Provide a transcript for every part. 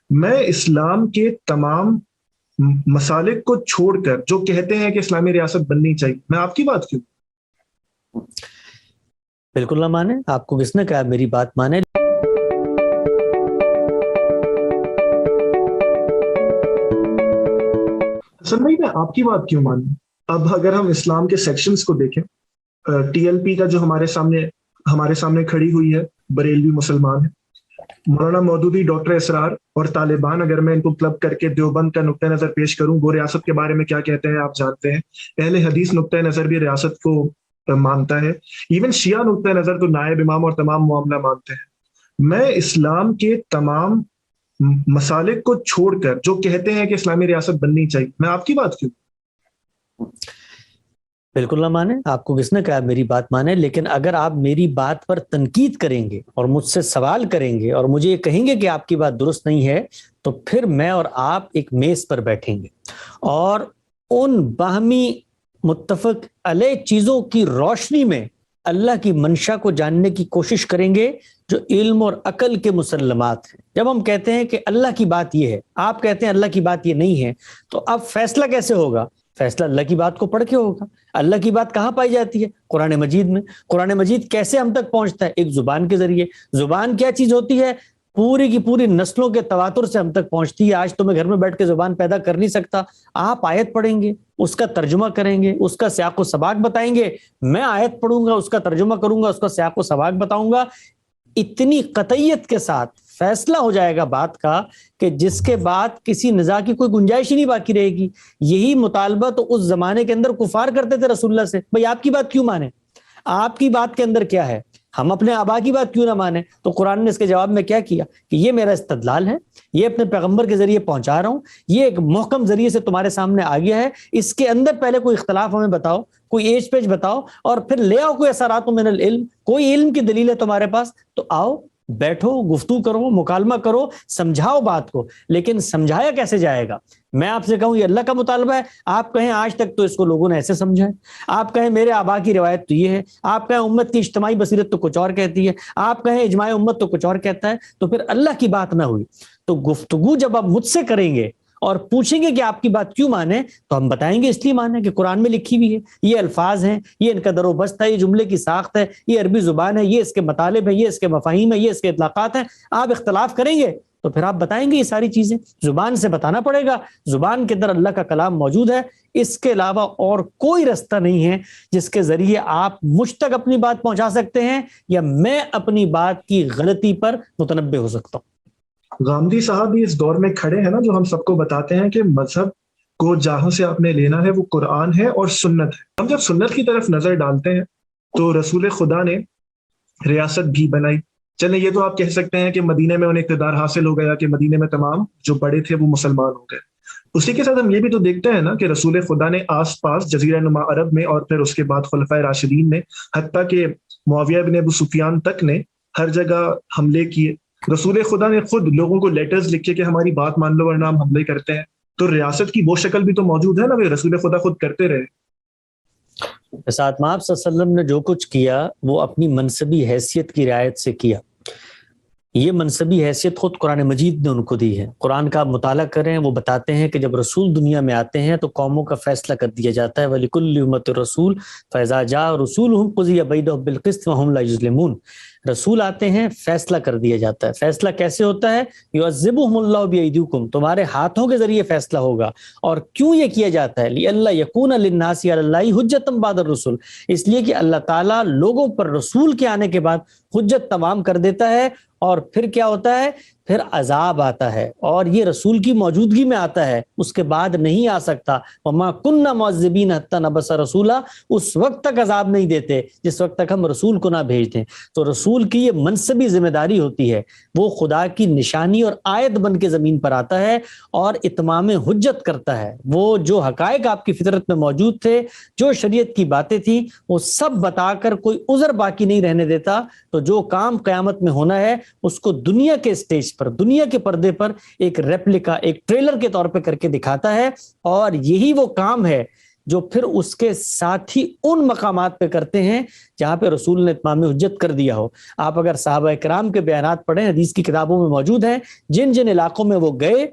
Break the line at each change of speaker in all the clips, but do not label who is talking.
میں اسلام کے تمام مسالک کو چھوڑ کر جو کہتے ہیں کہ اسلامی ریاست بننی چاہیے، میں آپ کی بات کیوں؟
بالکل نہ مانے. آپ کو کس نے کہا میری بات مانے؟
اصل میں میں آپ کی بات کیوں مانوں؟ اب اگر ہم اسلام کے سیکشنز کو دیکھیں، ٹی ایل پی کا جو ہمارے سامنے کھڑی ہوئی ہے، بریلوی مسلمان ہے، مولانا مودودی، ڈاکٹر اسرار اور طالبان، اگر میں ان کو کلب کر کے دیوبند کا نقطۂ نظر پیش کروں، وہ ریاست کے بارے میں کیا کہتے ہیں آپ جانتے ہیں. اہل حدیث نقطۂ نظر بھی ریاست کو مانتا ہے. ایون شیعہ نقطۂ نظر تو نائب امام اور تمام معاملہ مانتے ہیں. میں اسلام کے تمام مسالک کو چھوڑ کر جو کہتے ہیں کہ اسلامی ریاست بننی چاہیے، میں آپ کی بات کیوں؟
بالکل نہ مانے. آپ کو کس نے کہا میری بات مانے؟ لیکن اگر آپ میری بات پر تنقید کریں گے اور مجھ سے سوال کریں گے اور مجھے یہ کہیں گے کہ آپ کی بات درست نہیں ہے، تو پھر میں اور آپ ایک میز پر بیٹھیں گے اور ان باہمی متفق علیہ چیزوں کی روشنی میں اللہ کی منشا کو جاننے کی کوشش کریں گے جو علم اور عقل کے مسلمات ہیں. جب ہم کہتے ہیں کہ اللہ کی بات یہ ہے، آپ کہتے ہیں اللہ کی بات یہ نہیں ہے، تو اب فیصلہ کیسے ہوگا؟ فیصلہ اللہ کی بات کو پڑھ کے ہوگا. اللہ کی بات کہاں پائی جاتی ہے؟ قرآن مجید میں. قرآن مجید کیسے ہم تک پہنچتا ہے؟ ایک زبان کے ذریعے. زبان کیا چیز ہوتی ہے؟ پوری کی پوری نسلوں کے تواتر سے ہم تک پہنچتی ہے. آج تو میں گھر میں بیٹھ کے زبان پیدا کر نہیں سکتا. آپ آیت پڑھیں گے، اس کا ترجمہ کریں گے، اس کا سیاق و سباق بتائیں گے. میں آیت پڑھوں گا، اس کا ترجمہ کروں گا، اس کا سیاق و سباق بتاؤں گا. اتنی قطعیت کے ساتھ فیصلہ ہو جائے گا بات کا کہ جس کے بعد کسی نزاع کی کوئی گنجائش ہی نہیں باقی رہے گی. یہی مطالبہ تو اس زمانے کے اندر کفار کرتے تھے رسول اللہ سے. بھئی آپ کی بات کیوں مانیں؟ آپ کی بات کے اندر کیا ہے؟ ہم اپنے آبا کی بات کیوں نہ مانیں؟ تو قرآن نے اس کے جواب میں کیا کیا کہ یہ میرا استدلال ہے، یہ اپنے پیغمبر کے ذریعے پہنچا رہا ہوں، یہ ایک محکم ذریعے سے تمہارے سامنے آ گیا ہے. اس کے اندر پہلے کوئی اختلاف ہمیں بتاؤ، کوئی ایج پیج بتاؤ، اور پھر لے آؤ کوئی اثرات من العلم، کوئی علم کی دلیل ہے تمہارے پاس تو آؤ، بیٹھو، گفتگو کرو، مکالمہ کرو، سمجھاؤ بات کو. لیکن سمجھایا کیسے جائے گا؟ میں آپ سے کہوں یہ اللہ کا مطالبہ ہے، آپ کہیں آج تک تو اس کو لوگوں نے ایسے سمجھا ہے، آپ کہیں میرے آبا کی روایت تو یہ ہے، آپ کہیں امت کی اجتماعی بصیرت تو کچھ اور کہتی ہے، آپ کہیں اجماع امت تو کچھ اور کہتا ہے، تو پھر اللہ کی بات نہ ہوئی. تو گفتگو جب آپ مجھ سے کریں گے اور پوچھیں گے کہ آپ کی بات کیوں مانیں، تو ہم بتائیں گے اس لیے مانیں کہ قرآن میں لکھی ہوئی ہے، یہ الفاظ ہیں، یہ ان کا در و بست ہے، یہ جملے کی ساخت ہے، یہ عربی زبان ہے، یہ اس کے مطالب ہے، یہ اس کے مفاہیم ہے، یہ اس کے اطلاقات ہیں. آپ اختلاف کریں گے تو پھر آپ بتائیں گے یہ ساری چیزیں. زبان سے بتانا پڑے گا. زبان کے اندر اللہ کا کلام موجود ہے، اس کے علاوہ اور کوئی رستہ نہیں ہے جس کے ذریعے آپ مجھ تک اپنی بات پہنچا سکتے ہیں یا میں اپنی بات کی غلطی پر متنبع ہو سکتا ہوں.
غامدی صاحب بھی اس دور میں کھڑے ہیں نا، جو ہم سب کو بتاتے ہیں کہ مذہب کو جہاں سے آپ نے لینا ہے وہ قرآن ہے اور سنت ہے. ہم جب سنت کی طرف نظر ڈالتے ہیں تو رسول خدا نے ریاست بھی بنائی. چلیں یہ تو آپ کہہ سکتے ہیں کہ مدینے میں انہیں اقتدار حاصل ہو گیا کہ مدینے میں تمام جو بڑے تھے وہ مسلمان ہو گئے. اسی کے ساتھ ہم یہ بھی تو دیکھتے ہیں نا کہ رسول خدا نے آس پاس جزیرہ نما عرب میں اور پھر اس کے بعد خلفائے راشدین نے، حتیٰ کہ معاویہ بن ابو سفیان تک نے ہر جگہ حملے کیے. رسول خدا نے خود لوگوں کو لیٹرز لکھے کہ ہماری بات مان لو ورنہ ہم حملے کرتے ہیں. تو ریاست کی وہ شکل بھی تو موجود ہے نا، رسول خدا خود کرتے رہے.
ساتھ میں آپ صلی اللہ علیہ وسلم نے جو کچھ کیا وہ اپنی منصبی حیثیت کی رعایت سے کیا. یہ منصبی حیثیت خود قرآن مجید نے ان کو دی ہے. قرآن کا مطالعہ کریں، وہ بتاتے ہیں کہ جب رسول دنیا میں آتے ہیں تو قوموں کا فیصلہ کر دیا جاتا ہے. وَلِكُلِّ أُمَّةٍ رَسُولٌ فَإِذَا جَاءَ رَسُولُهُمْ قُضِيَ بَيْنَهُم بِالْقِسْطِ وَهُمْ لَا يُظْلَمُونَ. رسول آتے ہیں، فیصلہ کر دیا جاتا ہے. فیصلہ کیسے ہوتا ہے؟ يُعَذِّبُهُمُ اللَّهُ بِأَيْدِيكُمْ، تمہارے ہاتھوں کے ذریعے فیصلہ ہوگا. اور کیوں یہ کیا جاتا ہے؟ لِأَلَّا يَكُونَ لِلنَّاسِ عَلَى اللَّهِ حُجَّةٌ بَعْدَ الرُّسُلِ، اس لیے کہ اللہ تعالیٰ لوگوں پر رسول کے آنے کے بعد حجت تمام کر دیتا ہے. اور پھر کیا ہوتا ہے؟ پھر عذاب آتا ہے، اور یہ رسول کی موجودگی میں آتا ہے، اس کے بعد نہیں آ سکتا. وَمَا كُنَّا مُعَذِّبِينَ حَتَّى نَبْعَثَ رَسُولًا، اس وقت تک عذاب نہیں دیتے جس وقت تک ہم رسول کو نہ بھیج دیں. تو رسول کی یہ منصبی ذمہ داری ہوتی ہے، وہ خدا کی نشانی اور آیت بن کے زمین پر آتا ہے اور اتمام حجت کرتا ہے. وہ جو حقائق آپ کی فطرت میں موجود تھے، جو شریعت کی باتیں تھیں، وہ سب بتا کر کوئی عذر باقی نہیں رہنے دیتا. تو جو کام قیامت میں ہونا ہے اس کو دنیا کے سٹیج پر، دنیا کے پردے پر ایک ریپلیکا، ایک ٹریلر کے طور پہ کر کے دکھاتا ہے. اور یہی وہ کام ہے جو پھر اس کے ساتھ ہی ان مقامات پہ کرتے ہیں جہاں پہ رسول نے اتمام حجت کر دیا ہو۔ آپ اگر صحابہ کرام کے بیانات پڑھیں، حدیث کی کتابوں میں موجود ہیں، جن جن علاقوں میں وہ گئے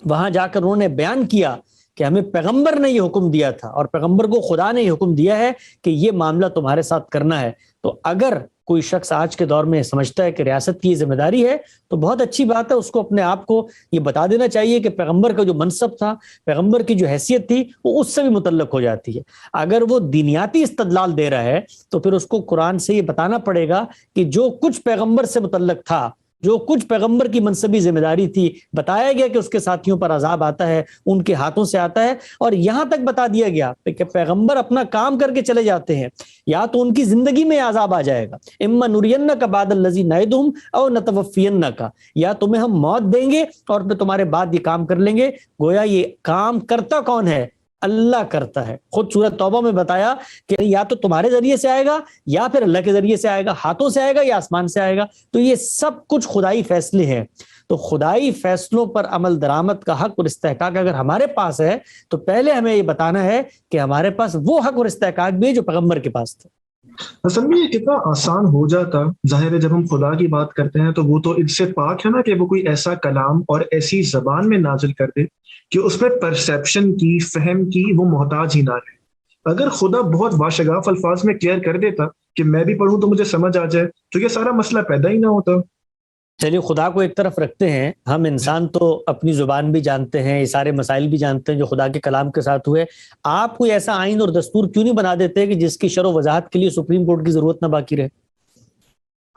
وہاں جا کر انہوں نے بیان کیا کہ ہمیں پیغمبر نے یہ حکم دیا تھا اور پیغمبر کو خدا نے یہ حکم دیا ہے کہ یہ معاملہ تمہارے ساتھ کرنا ہے۔ تو اگر کوئی شخص آج کے دور میں سمجھتا ہے کہ ریاست کی یہ ذمہ داری ہے تو بہت اچھی بات ہے، اس کو اپنے آپ کو یہ بتا دینا چاہیے کہ پیغمبر کا جو منصب تھا، پیغمبر کی جو حیثیت تھی، وہ اس سے بھی متعلق ہو جاتی ہے۔ اگر وہ دینیاتی استدلال دے رہا ہے تو پھر اس کو قرآن سے یہ بتانا پڑے گا کہ جو کچھ پیغمبر سے متعلق تھا، جو کچھ پیغمبر کی منصبی ذمہ داری تھی، بتایا گیا کہ اس کے ساتھیوں پر عذاب آتا ہے، ان کے ہاتھوں سے آتا ہے، اور یہاں تک بتا دیا گیا کہ پیغمبر اپنا کام کر کے چلے جاتے ہیں، یا تو ان کی زندگی میں عذاب آ جائے گا، اما نرینک بعد الذی نعدہم او نتوفینک، یا تمہیں ہم موت دیں گے اور پھر تمہارے بعد یہ کام کر لیں گے۔ گویا یہ کام کرتا کون ہے؟ اللہ کرتا ہے۔ خود سورۃ توبہ میں بتایا کہ یا تو تمہارے ذریعے سے آئے گا یا پھر اللہ کے ذریعے سے آئے گا، ہاتھوں سے آئے گا یا آسمان سے آئے گا۔ تو یہ سب کچھ خدائی فیصلے ہیں۔ تو خدائی فیصلوں پر عمل درآمد کا حق اور استحقاق اگر ہمارے پاس ہے تو پہلے ہمیں یہ بتانا ہے کہ ہمارے پاس وہ حق اور استحقاق بھی ہے جو پیغمبر کے پاس تھے۔
اصل میں یہ کتنا آسان ہو جاتا، ظاہر ہے جب ہم خدا کی بات کرتے ہیں تو وہ تو اس سے پاک ہے نا کہ وہ کوئی ایسا کلام اور ایسی زبان میں نازل کر دے کہ اس میں پرسیپشن کی، فہم کی وہ محتاج ہی نہ رہے۔ اگر خدا بہت واشگاف الفاظ میں کلیئر کر دیتا کہ میں بھی پڑھوں تو مجھے سمجھ آ جائے تو یہ سارا مسئلہ پیدا ہی نہ ہوتا۔
چلیے خدا کو ایک طرف رکھتے ہیں، ہم انسان تو اپنی زبان بھی جانتے ہیں، یہ سارے مسائل بھی جانتے ہیں جو خدا کے کلام کے ساتھ ہوئے۔ آپ کوئی ایسا آئین اور دستور کیوں نہیں بنا دیتے کہ جس کی شرح و وضاحت کے لیے سپریم کورٹ کی ضرورت نہ باقی رہے؟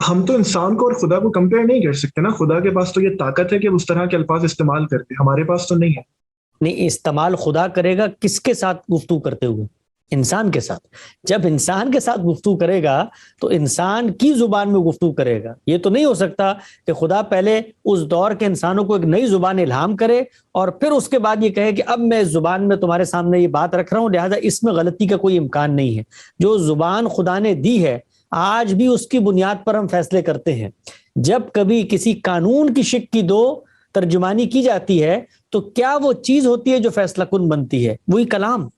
ہم تو انسان کو اور خدا کو کمپیئر نہیں کر سکتے نا، خدا کے پاس تو یہ طاقت ہے کہ اس طرح کے الفاظ استعمال کرتے، ہمارے پاس تو نہیں ہے۔
نہیں، استعمال خدا کرے گا کس کے ساتھ گفتگو کرتے ہوئے؟ انسان کے ساتھ۔ جب انسان کے ساتھ گفتگو کرے گا تو انسان کی زبان میں گفتگو کرے گا۔ یہ تو نہیں ہو سکتا کہ خدا پہلے اس دور کے انسانوں کو ایک نئی زبان الہام کرے اور پھر اس کے بعد یہ کہے کہ اب میں اس زبان میں تمہارے سامنے یہ بات رکھ رہا ہوں، لہٰذا اس میں غلطی کا کوئی امکان نہیں ہے۔ جو زبان خدا نے دی ہے آج بھی اس کی بنیاد پر ہم فیصلے کرتے ہیں۔ جب کبھی کسی قانون کی شق کی دو ترجمانی کی جاتی ہے تو کیا وہ چیز ہوتی ہے جو فیصلہ کن بنتی ہے؟ وہی کلام۔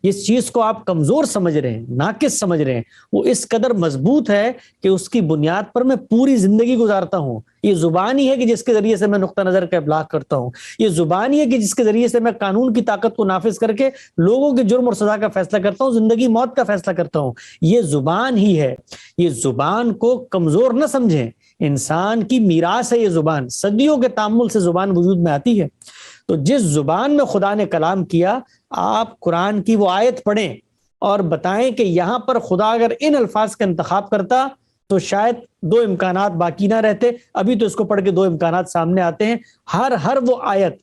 اس چیز کو آپ کمزور سمجھ رہے ہیں، ناقص سمجھ رہے ہیں، وہ اس قدر مضبوط ہے کہ اس کی بنیاد پر میں پوری زندگی گزارتا ہوں۔ یہ زبان ہی ہے کہ جس کے ذریعے سے میں نقطہ نظر کا ابلاغ کرتا ہوں، یہ زبان ہی ہے کہ جس کے ذریعے سے میں قانون کی طاقت کو نافذ کر کے لوگوں کے جرم اور سزا کا فیصلہ کرتا ہوں، زندگی موت کا فیصلہ کرتا ہوں۔ یہ زبان ہی ہے۔ یہ زبان کو کمزور نہ سمجھیں، انسان کی میراث ہے یہ زبان، صدیوں کے تعامل سے زبان وجود میں آتی ہے۔ تو جس زبان میں خدا نے کلام کیا، آپ قرآن کی وہ آیت پڑھیں اور بتائیں کہ یہاں پر خدا اگر ان الفاظ کا انتخاب کرتا تو شاید دو امکانات باقی نہ رہتے۔ ابھی تو اس کو پڑھ کے دو امکانات سامنے آتے ہیں۔ ہر وہ آیت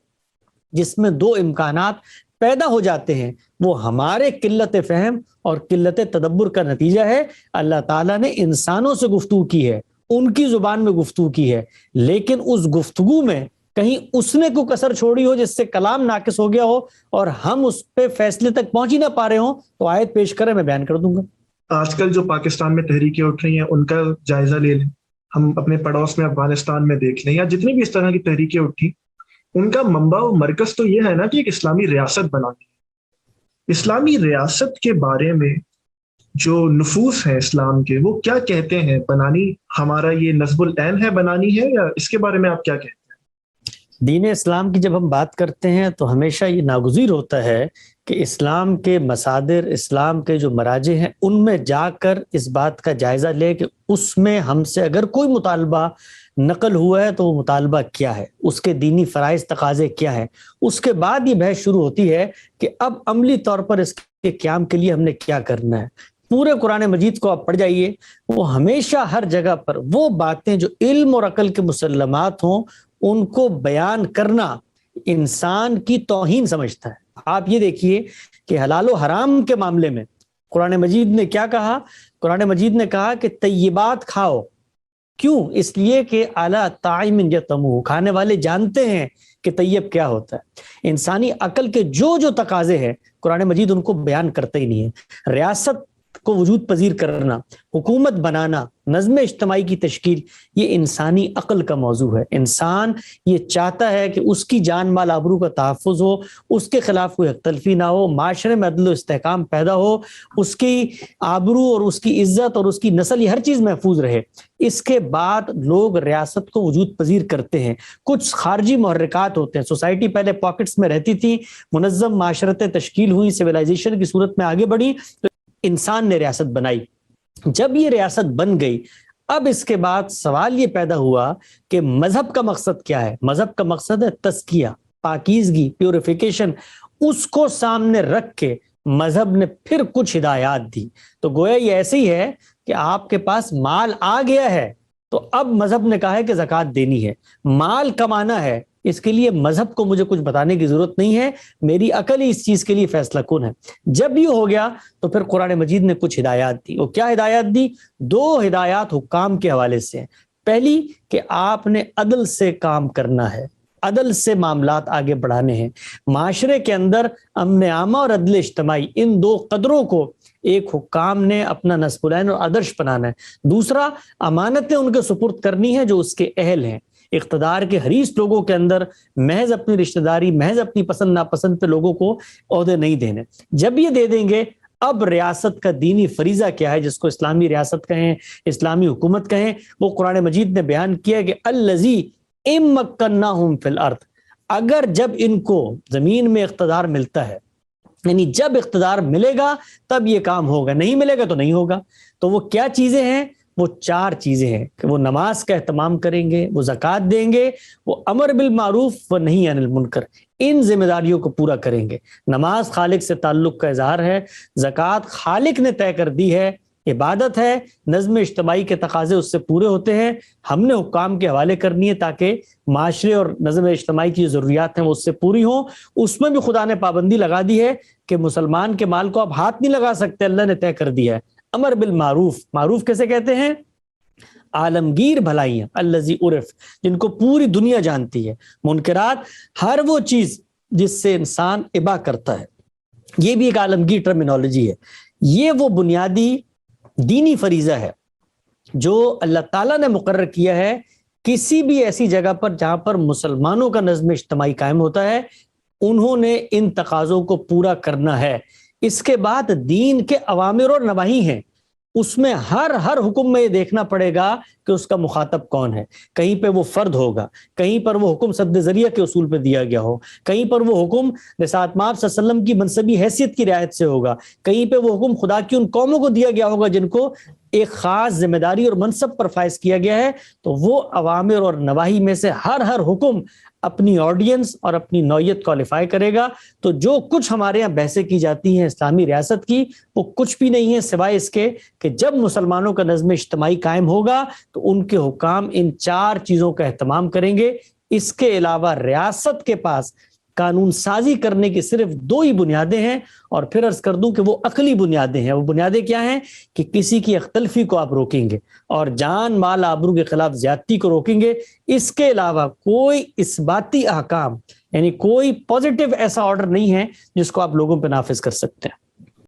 جس میں دو امکانات پیدا ہو جاتے ہیں وہ ہمارے قلت فہم اور قلت تدبر کا نتیجہ ہے۔ اللہ تعالیٰ نے انسانوں سے گفتگو کی ہے، ان کی زبان میں گفتگو کی ہے، لیکن اس گفتگو میں کہیں اس نے کوئی کسر چھوڑی ہو جس سے کلام ناقص ہو گیا ہو اور ہم اس پہ فیصلے تک پہنچ ہی نہ پا رہے ہوں تو آیت پیش کریں، میں بیان کر دوں گا۔
آج کل جو پاکستان میں تحریکیں اٹھ رہی ہیں ان کا جائزہ لے لیں، ہم اپنے پڑوس میں افغانستان میں دیکھ لیں، یا جتنی بھی اس طرح کی تحریکیں اٹھی، ان کا منبع و مرکز تو یہ ہے نا کہ ایک اسلامی ریاست بنانی ہے۔ اسلامی ریاست کے بارے میں جو نفوس ہیں اسلام کے وہ کیا کہتے ہیں؟ بنانی ہمارا یہ نصب العین ہے، بنانی ہے، یا اس کے بارے میں آپ کیا کہتے ہیں؟
دین اسلام کی جب ہم بات کرتے ہیں تو ہمیشہ یہ ناگزیر ہوتا ہے کہ اسلام کے مصادر، اسلام کے جو مراجع ہیں ان میں جا کر اس بات کا جائزہ لے کہ اس میں ہم سے اگر کوئی مطالبہ نقل ہوا ہے تو وہ مطالبہ کیا ہے، اس کے دینی فرائض تقاضے کیا ہے۔ اس کے بعد یہ بحث شروع ہوتی ہے کہ اب عملی طور پر اس کے قیام کے لیے ہم نے کیا کرنا ہے۔ پورے قرآن مجید کو آپ پڑھ جائیے، وہ ہمیشہ ہر جگہ پر وہ باتیں جو علم اور عقل کے مسلمات ہوں ان کو بیان کرنا انسان کی توہین سمجھتا ہے۔ آپ یہ دیکھیے کہ حلال و حرام کے معاملے میں قرآن مجید نے کیا کہا؟ قرآن مجید نے کہا کہ طیبات کھاؤ۔ کیوں؟ اس لیے کہ اعلیٰ طاعم یطمع، کھانے والے جانتے ہیں کہ طیب کیا ہوتا ہے۔ انسانی عقل کے جو تقاضے ہیں قرآن مجید ان کو بیان کرتے ہی نہیں ہے۔ ریاست کو وجود پذیر کرنا، حکومت بنانا، نظم اجتماعی کی تشکیل، یہ انسانی عقل کا موضوع ہے۔ انسان یہ چاہتا ہے کہ اس کی جان مال آبرو کا تحفظ ہو، اس کے خلاف کوئی حق تلفی نہ ہو، معاشرے میں عدل و استحکام پیدا ہو، اس کی آبرو اور اس کی عزت اور اس کی نسل، یہ ہر چیز محفوظ رہے۔ اس کے بعد لوگ ریاست کو وجود پذیر کرتے ہیں۔ کچھ خارجی محرکات ہوتے ہیں۔ سوسائٹی پہلے پاکٹس میں رہتی تھی، منظم معاشرتیں تشکیل ہوئی، سویلائزیشن کی صورت میں آگے بڑھی، تو انسان نے ریاست بنائی۔ جب یہ ریاست بن گئی، اب اس کے بعد سوال یہ پیدا ہوا کہ مذہب کا مقصد کیا ہے؟ مذہب کا مقصد ہے تزکیہ، پاکیزگی، پیوریفیکیشن۔ اس کو سامنے رکھ کے مذہب نے پھر کچھ ہدایات دی۔ تو گویا یہ ایسے ہی ہے کہ آپ کے پاس مال آ گیا ہے تو اب مذہب نے کہا ہے کہ زکوٰۃ دینی ہے۔ مال کمانا ہے، اس کے لیے مذہب کو مجھے کچھ بتانے کی ضرورت نہیں ہے، میری عقل ہی اس چیز کے لیے فیصلہ کن ہے۔ جب یہ ہو گیا تو پھر قرآن مجید نے کچھ ہدایات دی۔ وہ کیا ہدایات دی؟ 2 ہدایات حکام کے حوالے سے ہیں۔ پہلی کہ آپ نے عدل سے کام کرنا ہے، عدل سے معاملات آگے بڑھانے ہیں۔ معاشرے کے اندر امن عامہ اور عدل اجتماعی، ان 2 قدروں کو ایک حکام نے اپنا نصب العین اور آدرش بنانا ہے۔ دوسرا، امانتیں ان کے سپرد کرنی ہیں جو اس کے اہل ہیں۔ اقتدار کے حریص لوگوں کے اندر محض اپنی رشتہ داری، محض اپنی پسند ناپسند پہ لوگوں کو عہدے نہیں دینے۔ جب یہ دے دیں گے، اب ریاست کا دینی فریضہ کیا ہے، جس کو اسلامی ریاست کہیں، اسلامی حکومت کہیں، وہ قرآن مجید نے بیان کیا کہ الذی ان مکناہم فی الارض، اگر جب ان کو زمین میں اقتدار ملتا ہے، یعنی جب اقتدار ملے گا تب یہ کام ہوگا، نہیں ملے گا تو نہیں ہوگا۔ تو وہ کیا چیزیں ہیں؟ وہ 4 چیزیں ہیں کہ وہ نماز کا اہتمام کریں گے، وہ زکوٰۃ دیں گے، وہ امر بالمعروف و نہی عن المنکر، ان ذمہ داریوں کو پورا کریں گے۔ نماز خالق سے تعلق کا اظہار ہے، زکوٰۃ خالق نے طے کر دی ہے، عبادت ہے، نظم اجتماعی کے تقاضے اس سے پورے ہوتے ہیں، ہم نے حکام کے حوالے کرنی ہے تاکہ معاشرے اور نظم اجتماعی کی جو ضروریات ہیں وہ اس سے پوری ہوں۔ اس میں بھی خدا نے پابندی لگا دی ہے کہ مسلمان کے مال کو آپ ہاتھ نہیں لگا سکتے، اللہ نے طے کر دیا ہے۔ امر بالمعروف، معروف کیسے کہتے ہیں؟ عالمگیر بھلائیاں، الذی عرف، جن کو پوری دنیا جانتی ہے۔ منکرات، ہر وہ چیز جس سے انسان ابا کرتا ہے، یہ بھی ایک عالمگیر ٹرمینالوجی ہے۔ یہ وہ بنیادی دینی فریضہ ہے جو اللہ تعالیٰ نے مقرر کیا ہے کسی بھی ایسی جگہ پر جہاں پر مسلمانوں کا نظم اجتماعی قائم ہوتا ہے، انہوں نے ان تقاضوں کو پورا کرنا ہے۔ اس کے بعد دین کے اوامر اور نواہی ہیں، اس میں ہر حکم میں یہ دیکھنا پڑے گا کہ اس کا مخاطب کون ہے۔ کہیں پہ وہ فرد ہوگا، کہیں پر وہ حکم سد ذریعہ کے اصول پہ دیا گیا ہو، کہیں پر وہ حکم رسالت مآب صلی اللہ علیہ وسلم کی منصبی حیثیت کی رعایت سے ہوگا، کہیں پہ وہ حکم خدا کی ان قوموں کو دیا گیا ہوگا جن کو ایک خاص ذمہ داری اور منصب پر فائز کیا گیا ہے۔ تو وہ اوامر اور نواہی میں سے ہر حکم اپنی آڈینس اور اپنی نوعیت کوالیفائی کرے گا۔ تو جو کچھ ہمارے یہاں بحثیں کی جاتی ہیں اسلامی ریاست کی، وہ کچھ بھی نہیں ہے سوائے اس کے کہ جب مسلمانوں کا نظم اجتماعی قائم ہوگا تو ان کے حکام ان 4 چیزوں کا اہتمام کریں گے۔ اس کے علاوہ ریاست کے پاس قانون سازی کرنے کی صرف 2 ہی بنیادیں ہیں، اور پھر عرض کر دوں کہ وہ عقلی بنیادیں ہیں۔ وہ بنیادیں کیا ہیں؟ کہ کسی کی اختلفی کو آپ روکیں گے اور جان مال آبرو کے خلاف زیادتی کو روکیں گے۔ اس کے علاوہ کوئی اثباتی احکام، یعنی کوئی پازیٹیو ایسا آرڈر نہیں ہے جس کو آپ لوگوں پہ نافذ کر سکتے ہیں۔